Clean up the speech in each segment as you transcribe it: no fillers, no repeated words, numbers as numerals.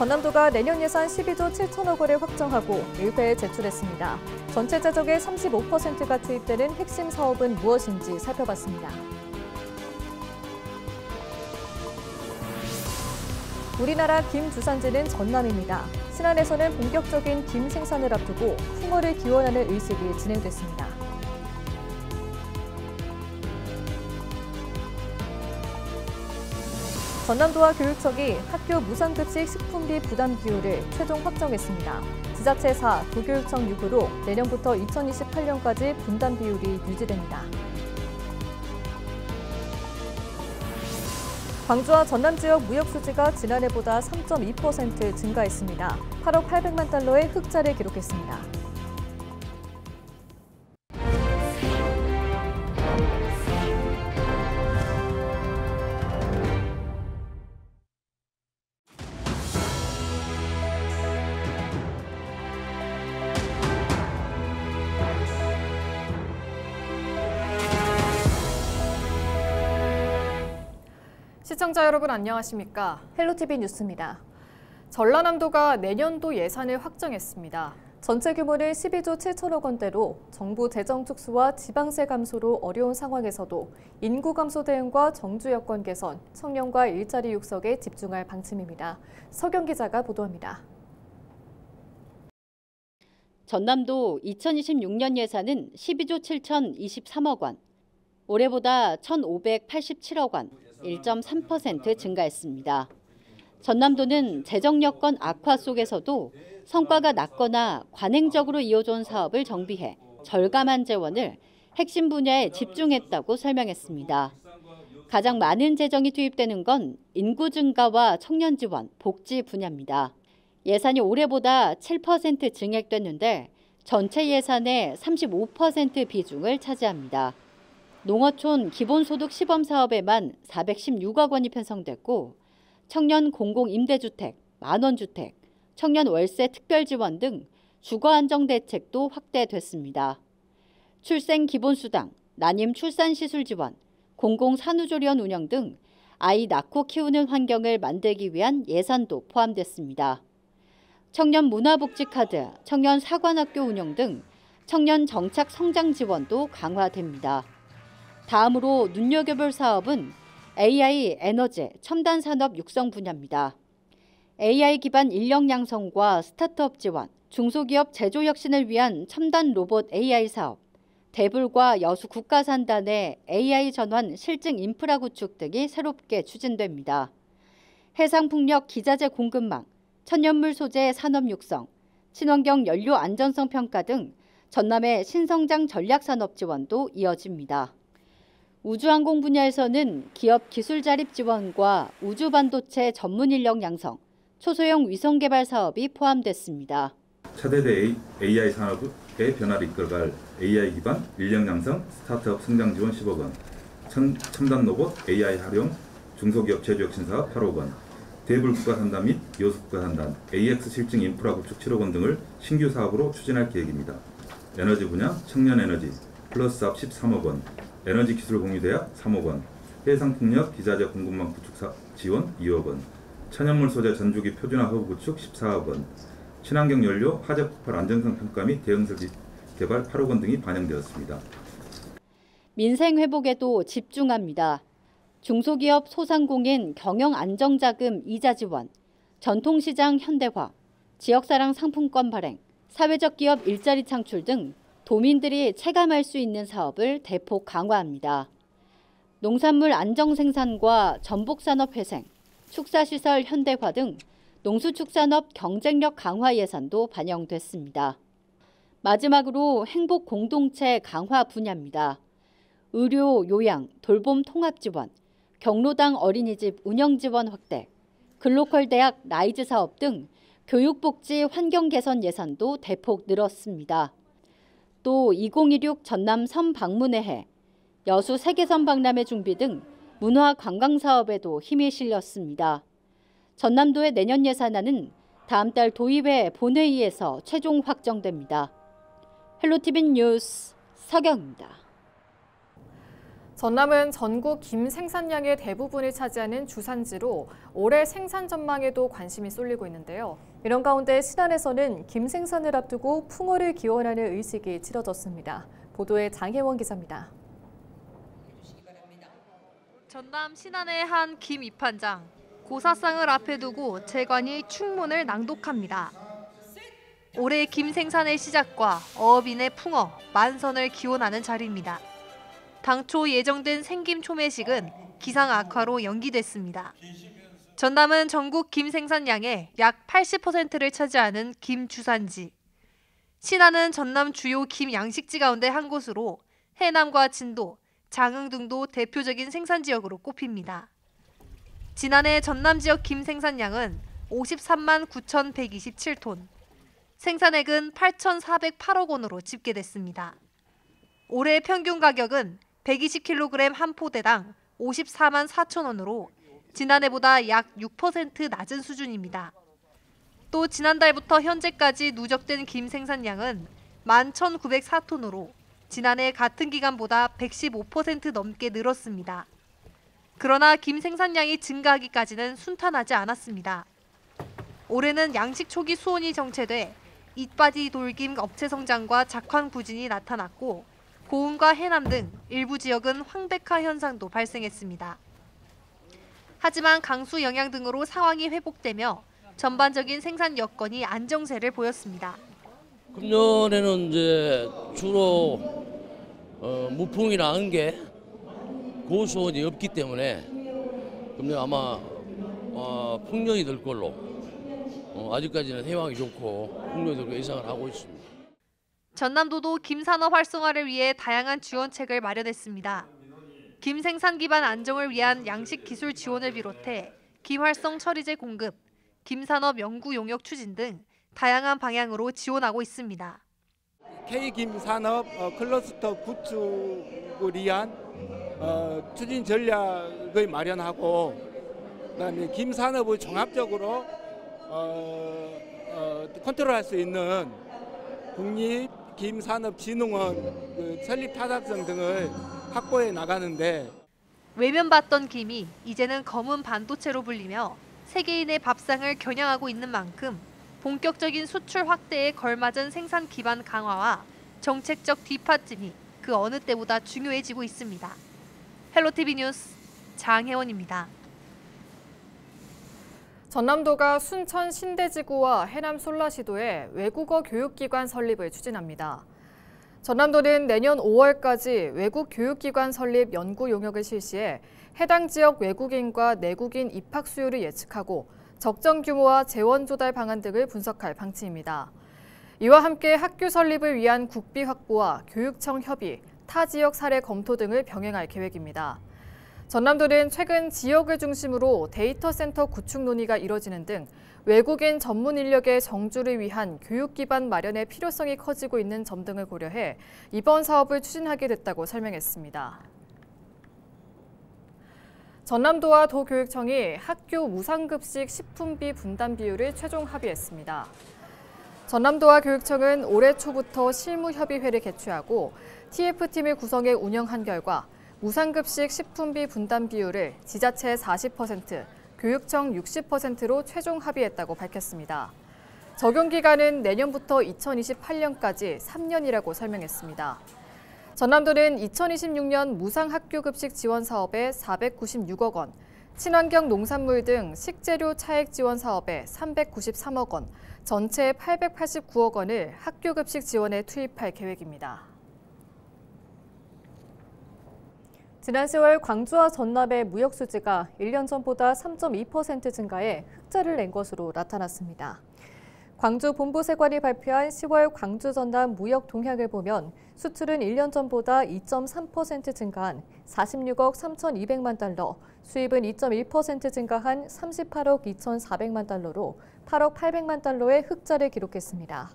전남도가 내년 예산 12조 7천억 원을 확정하고 의회에 제출했습니다. 전체 재정의 35%가 투입되는 핵심 사업은 무엇인지 살펴봤습니다. 우리나라 김 주산지는 전남입니다. 신안에서는 본격적인 김 생산을 앞두고 풍어를 기원하는 의식이 진행됐습니다. 전남도와 교육청이 학교 무상급식 식품비 부담 비율을 최종 확정했습니다. 지자체사, 도교육청 요구로 내년부터 2028년까지 분담 비율이 유지됩니다. 광주와 전남 지역 무역 수지가 지난해보다 3.2% 증가했습니다. 8억 800만 달러의 흑자를 기록했습니다. 시청자 여러분 안녕하십니까? 헬로티비 뉴스입니다. 전라남도가 내년도 예산을 확정했습니다. 전체 규모는 12조 7천억 원대로 정부 재정 축소와 지방세 감소로 어려운 상황에서도 인구 감소 대응과 정주 여건 개선, 청년과 일자리 육성에 집중할 방침입니다. 서경 기자가 보도합니다. 전남도 2026년 예산은 12조 7,023억 원, 올해보다 1,587억 원, 1.3% 증가했습니다. 전남도는 재정 여건 악화 속에서도 성과가 낮거나 관행적으로 이어져온 사업을 정비해 절감한 재원을 핵심 분야에 집중했다고 설명했습니다. 가장 많은 재정이 투입되는 건 인구 증가와 청년 지원, 복지 분야입니다. 예산이 올해보다 7% 증액됐는데 전체 예산의 35% 비중을 차지합니다. 농어촌 기본소득 시범 사업에만 416억 원이 편성됐고 청년 공공임대주택, 만원주택, 청년 월세 특별지원 등 주거안정대책도 확대됐습니다. 출생기본수당, 난임 출산시술 지원, 공공산후조리원 운영 등 아이 낳고 키우는 환경을 만들기 위한 예산도 포함됐습니다. 청년 문화복지카드, 청년 사관학교 운영 등 청년 정착 성장 지원도 강화됩니다. 다음으로 눈여겨볼 사업은 AI 에너지 첨단 산업 육성 분야입니다. AI 기반 인력 양성과 스타트업 지원, 중소기업 제조 혁신을 위한 첨단 로봇 AI 사업, 대불과 여수 국가산단의 AI 전환 실증 인프라 구축 등이 새롭게 추진됩니다. 해상풍력 기자재 공급망, 천연물 소재 산업 육성, 친환경 연료 안전성 평가 등 전남의 신성장 전략 산업 지원도 이어집니다. 우주항공 분야에서는 기업 기술 자립 지원과 우주 반도체 전문 인력 양성, 초소형 위성 개발 사업이 포함됐습니다. 차세대 AI 산업의 변화를 이끌어갈 AI 기반 인력 양성 스타트업 성장 지원 10억 원, 첨단 로봇 AI 활용 중소기업 제조 혁신 사업 8억 원, 대불 국가산단 및 여수 국가산단, AX 실증 인프라 구축 7억 원 등을 신규 사업으로 추진할 계획입니다. 에너지 분야 청년 에너지 플러스 사업 13억 원, 에너지 기술 공유대학 3억 원, 해상풍력 기자재 공급망 구축 지원 2억 원, 천연물 소재 전주기 표준화 허브 구축 14억 원, 친환경 연료 화재 폭발 안전성 평가 및 대응 설비 개발 8억 원 등이 반영되었습니다. 민생 회복에도 집중합니다. 중소기업 소상공인 경영 안정자금 이자 지원, 전통시장 현대화, 지역사랑 상품권 발행, 사회적 기업 일자리 창출 등 도민들이 체감할 수 있는 사업을 대폭 강화합니다. 농산물 안정 생산과 전복산업 회생, 축사시설 현대화 등 농수축산업 경쟁력 강화 예산도 반영됐습니다. 마지막으로 행복 공동체 강화 분야입니다. 의료, 요양, 돌봄 통합 지원, 경로당 어린이집 운영 지원 확대, 글로컬 대학 라이즈 사업 등 교육복지 환경 개선 예산도 대폭 늘었습니다. 또 2026 전남 섬 방문의 해, 여수 세계섬 박람회 준비 등 문화 관광 사업에도 힘이 실렸습니다. 전남도의 내년 예산안은 다음 달 도의회 본회의에서 최종 확정됩니다. 헬로티비 뉴스 서경입니다. 전남은 전국 김 생산량의 대부분을 차지하는 주산지로 올해 생산 전망에도 관심이 쏠리고 있는데요. 이런 가운데 신안에서는 김 생산을 앞두고 풍어를 기원하는 의식이 치러졌습니다. 보도에 장혜원 기자입니다. 전남 신안의 한 김 입한장. 고사상을 앞에 두고 재관이 충문을 낭독합니다. 올해 김 생산의 시작과 어업인의 풍어, 만선을 기원하는 자리입니다. 당초 예정된 생김 초매식은 기상 악화로 연기됐습니다. 전남은 전국 김 생산량의 약 80%를 차지하는 김 주산지. 신안은 전남 주요 김 양식지 가운데 한 곳으로 해남과 진도, 장흥 등도 대표적인 생산 지역으로 꼽힙니다. 지난해 전남 지역 김 생산량은 53만 9,127톤, 생산액은 8,408억 원으로 집계됐습니다. 올해 평균 가격은 120kg 한 포대당 54만 4천 원으로 지난해보다 약 6% 낮은 수준입니다. 또 지난달부터 현재까지 누적된 김 생산량은 11,904톤으로 지난해 같은 기간보다 115% 넘게 늘었습니다. 그러나 김 생산량이 증가하기까지는 순탄하지 않았습니다. 올해는 양식 초기 수온이 정체돼 잇바디 돌김 업체 성장과 작황 부진이 나타났고 고흥과 해남 등 일부 지역은 황백화 현상도 발생했습니다. 하지만 강수 영향 등으로 상황이 회복되며 전반적인 생산 여건이 안정세를 보였습니다. 금년에는 이제 주로 무풍이나 안개, 고수온이 없기 때문에 금년 아마 풍년이 될 걸로 아직까지는 해왕이 좋고 풍년이 될 걸로 예상을 하고 있습니다. 전남도도 김산업 활성화를 위해 다양한 지원책을 마련했습니다. 김 생산 기반 안정을 위한 양식 기술 지원을 비롯해 김활성 처리제 공급, 김산업 연구 용역 추진 등 다양한 방향으로 지원하고 있습니다. K김산업 클러스터 구축을 위한 추진 전략을 마련하고 그다음에 김산업을 종합적으로 컨트롤할 수 있는 국립 김산업진흥원 설립 타당성 등을 확보해 나가는데 외면받던 김이 이제는 검은 반도체로 불리며 세계인의 밥상을 겨냥하고 있는 만큼 본격적인 수출 확대에 걸맞은 생산 기반 강화와 정책적 뒷받침이 그 어느 때보다 중요해지고 있습니다. 헬로티비 뉴스 장혜원입니다. 전남도가 순천 신대지구와 해남 솔라시도에 외국어 교육기관 설립을 추진합니다. 전남도는 내년 5월까지 외국 교육기관 설립 연구 용역을 실시해 해당 지역 외국인과 내국인 입학 수요를 예측하고 적정 규모와 재원 조달 방안 등을 분석할 방침입니다. 이와 함께 학교 설립을 위한 국비 확보와 교육청 협의, 타 지역 사례 검토 등을 병행할 계획입니다. 전남도는 최근 지역을 중심으로 데이터 센터 구축 논의가 이뤄지는 등 외국인 전문 인력의 정주를 위한 교육 기반 마련의 필요성이 커지고 있는 점 등을 고려해 이번 사업을 추진하게 됐다고 설명했습니다. 전남도와 도교육청이 학교 무상급식 식품비 분담 비율을 최종 합의했습니다. 전남도와 교육청은 올해 초부터 실무협의회를 개최하고 TF팀을 구성해 운영한 결과 무상급식 식품비 분담 비율을 지자체 40%, 교육청 60%로 최종 합의했다고 밝혔습니다. 적용 기간은 내년부터 2028년까지 3년이라고 설명했습니다. 전남도는 2026년 무상학교급식 지원 사업에 496억 원, 친환경 농산물 등 식재료 차액 지원 사업에 393억 원, 전체 889억 원을 학교급식 지원에 투입할 계획입니다. 지난 10월 광주와 전남의 무역 수지가 1년 전보다 3.2% 증가해 흑자를 낸 것으로 나타났습니다. 광주 본부세관이 발표한 10월 광주 전남 무역 동향을 보면 수출은 1년 전보다 2.3% 증가한 46억 3,200만 달러, 수입은 2.1% 증가한 38억 2,400만 달러로 8억 800만 달러의 흑자를 기록했습니다.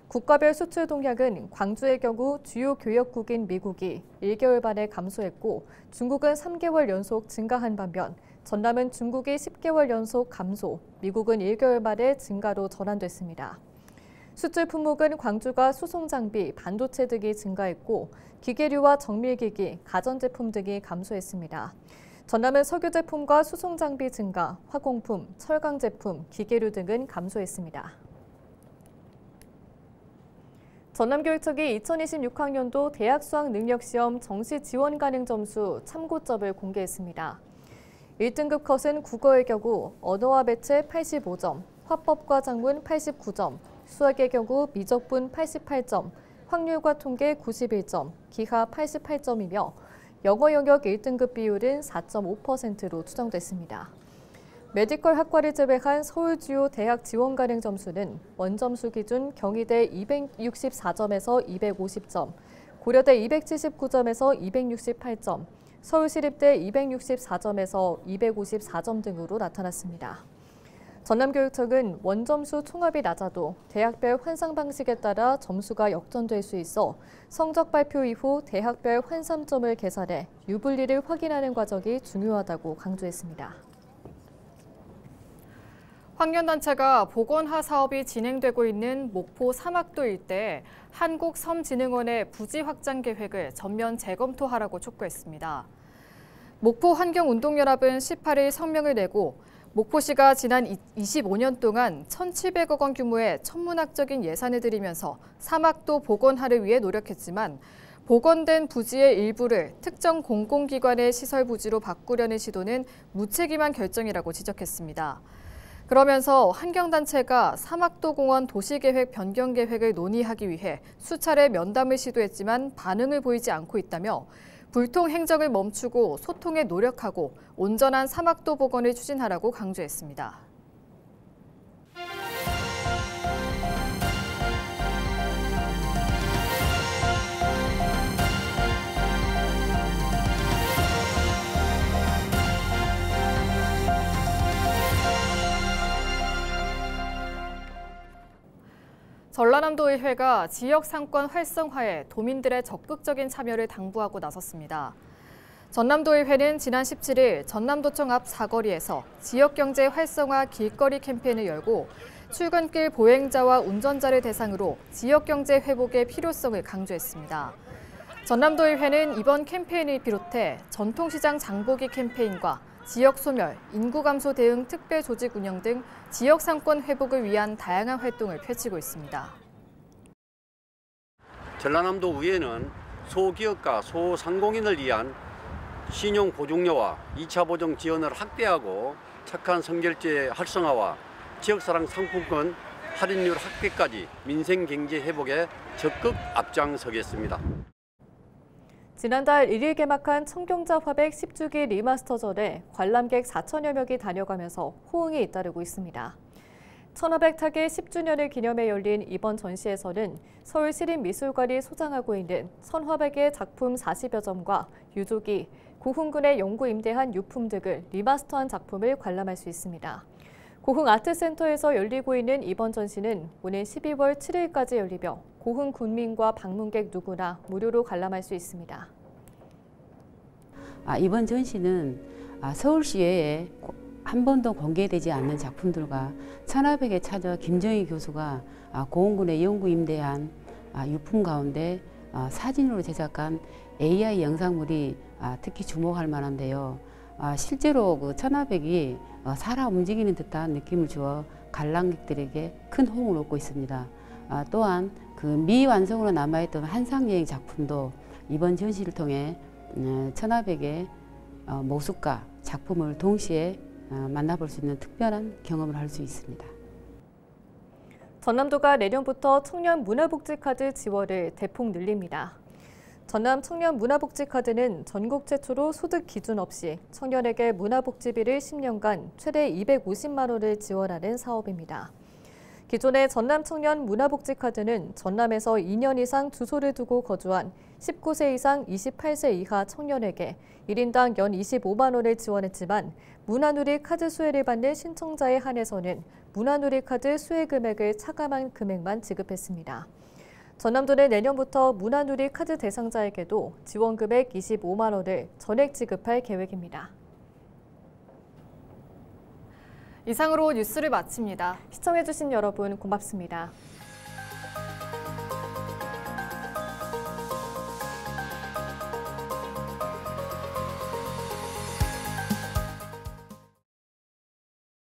국가별 수출 동향은 광주의 경우 주요 교역국인 미국이 1개월 만에 감소했고 중국은 3개월 연속 증가한 반면 전남은 중국이 10개월 연속 감소, 미국은 1개월 만에 증가로 전환됐습니다. 수출 품목은 광주가 수송 장비, 반도체 등이 증가했고 기계류와 정밀기기, 가전제품 등이 감소했습니다. 전남은 석유 제품과 수송 장비 증가, 화공품, 철강 제품, 기계류 등은 감소했습니다. 전남교육청이 2026학년도 대학 수학 능력시험 정시 지원 가능 점수 참고점을 공개했습니다. 1등급 컷은 국어의 경우 언어와 매체 85점, 화법과 작문 89점, 수학의 경우 미적분 88점, 확률과 통계 91점, 기하 88점이며 영어 영역 1등급 비율은 4.5%로 추정됐습니다. 메디컬 학과를 제외한 서울 주요 대학 지원 가능 점수는 원점수 기준 경희대 264점에서 250점, 고려대 279점에서 268점, 서울시립대 264점에서 254점 등으로 나타났습니다. 전남교육청은 원점수 총합이 낮아도 대학별 환산 방식에 따라 점수가 역전될 수 있어 성적 발표 이후 대학별 환산점을 계산해 유불리를 확인하는 과정이 중요하다고 강조했습니다. 환경단체가 보건화 사업이 진행되고 있는 목포 사막도 일대에 한국섬진흥원의 부지 확장 계획을 전면 재검토하라고 촉구했습니다. 목포 환경운동연합은 18일 성명을 내고 목포시가 지난 25년 동안 1,700억 원 규모의 천문학적인 예산을 들이면서 사막도 복원화를 위해 노력했지만 복원된 부지의 일부를 특정 공공기관의 시설 부지로 바꾸려는 시도는 무책임한 결정이라고 지적했습니다. 그러면서 환경단체가 사막도공원 도시계획 변경 계획을 논의하기 위해 수차례 면담을 시도했지만 반응을 보이지 않고 있다며 불통 행정을 멈추고 소통에 노력하고 온전한 사막도 복원을 추진하라고 강조했습니다. 전라남도의회가 지역 상권 활성화에 도민들의 적극적인 참여를 당부하고 나섰습니다. 전남도의회는 지난 17일 전남도청 앞 사거리에서 지역경제 활성화 길거리 캠페인을 열고 출근길 보행자와 운전자를 대상으로 지역경제 회복의 필요성을 강조했습니다. 전남도의회는 이번 캠페인을 비롯해 전통시장 장보기 캠페인과 지역 소멸, 인구 감소 대응 특별 조직 운영 등 지역 상권 회복을 위한 다양한 활동을 펼치고 있습니다. 전라남도 의회는 소기업과 소상공인을 위한 신용 보증료와 2차 보증 지원을 확대하고 착한 선결제 활성화와 지역사랑 상품권 할인율 확대까지 민생 경제 회복에 적극 앞장서겠습니다. 지난달 1일 개막한 청경자 화백 10주기 리마스터전에 관람객 4천여 명이 다녀가면서 호응이 잇따르고 있습니다. 천화백 타계 10주년을 기념해 열린 이번 전시에서는 서울시립미술관이 소장하고 있는 천화백의 작품 40여 점과 유조기, 고흥군의 영구 임대한 유품 등을 리마스터한 작품을 관람할 수 있습니다. 고흥 아트센터에서 열리고 있는 이번 전시는 오는 12월 7일까지 열리며 고흥 군민과 방문객 누구나 무료로 관람할 수 있습니다. 이번 전시는 서울시 외에 한 번도 공개되지 않는 작품들과 천화백에 찾아 김정희 교수가 고흥군의 영구 임대한 유품 가운데 사진으로 제작한 AI 영상물이 특히 주목할 만한데요. 실제로 그 천화백이 살아 움직이는 듯한 느낌을 주어 관람객들에게 큰 호응을 얻고 있습니다. 또한 그 미완성으로 남아있던 한상여행 작품도 이번 전시를 통해 천화백의 모습과 작품을 동시에 만나볼 수 있는 특별한 경험을 할 수 있습니다. 전남도가 내년부터 청년 문화복지카드 지원을 대폭 늘립니다. 전남 청년 문화복지카드는 전국 최초로 소득 기준 없이 청년에게 문화복지비를 10년간 최대 250만 원을 지원하는 사업입니다. 기존의 전남 청년 문화복지카드는 전남에서 2년 이상 주소를 두고 거주한 19세 이상 28세 이하 청년에게 1인당 연 25만 원을 지원했지만 문화누리 카드 수혜를 받는 신청자에 한해서는 문화누리 카드 수혜 금액을 차감한 금액만 지급했습니다. 전남도는 내년부터 문화누리 카드 대상자에게도 지원 금액 25만 원을 전액 지급할 계획입니다. 이상으로 뉴스를 마칩니다. 시청해주신 여러분 고맙습니다.